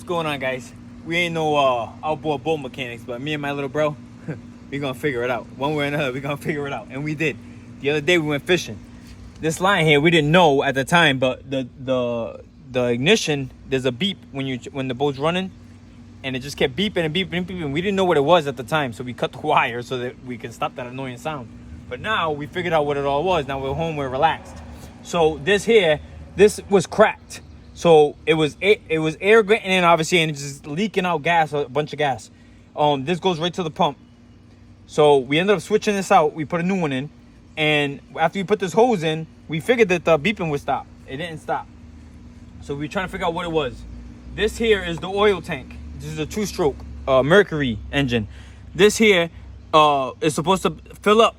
going on, guys? We ain't no outboard boat mechanics, but me and my little bro, we gonna figure it out. One way or another, we gonna figure it out. And we did. The other day we went fishing. This line here, we didn't know at the time, but the ignition, there's a beep when the boat's running, and it just kept beeping and beeping and beeping. We didn't know what it was at the time, so we cut the wire so that we can stop that annoying sound. But now we figured out what it all was. Now we're home, we're relaxed. So this was cracked. So it was air getting in, obviously, and just leaking out gas, a bunch of gas. This goes right to the pump. So we ended up switching this out. We put a new one in, and after we put this hose in, we figured that the beeping would stop. It didn't stop. So we were trying to figure out what it was. This here is the oil tank. This is a 2-stroke Mercury engine. This here is supposed to fill up,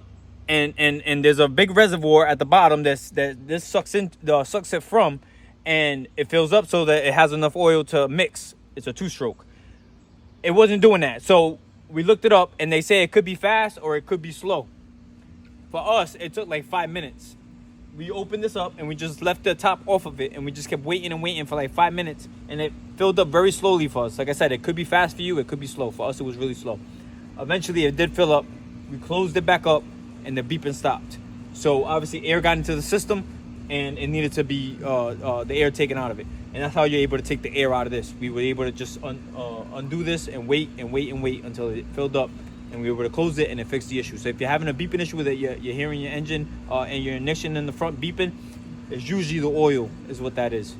and there's a big reservoir at the bottom that this sucks it from. And it fills up so that it has enough oil to mix. It's a 2-stroke. It wasn't doing that. So we looked it up, and they say it could be fast or it could be slow. For us, it took like 5 minutes. We opened this up, and we just left the top off of it, and we just kept waiting and waiting for like 5 minutes, and it filled up very slowly for us. Like I said, it could be fast for you. It could be slow. For us, it was really slow. Eventually, it did fill up. We closed it back up, and the beeping stopped. So obviously, air got into the system, and it needed to be the air taken out of it. And that's how you're able to take the air out of this. We were able to just undo this and wait until it filled up, and we were able to close it, and it fixed the issue. So if you're having a beeping issue with it, you're hearing your engine and your ignition in the front beeping, it's usually the oil is what that is.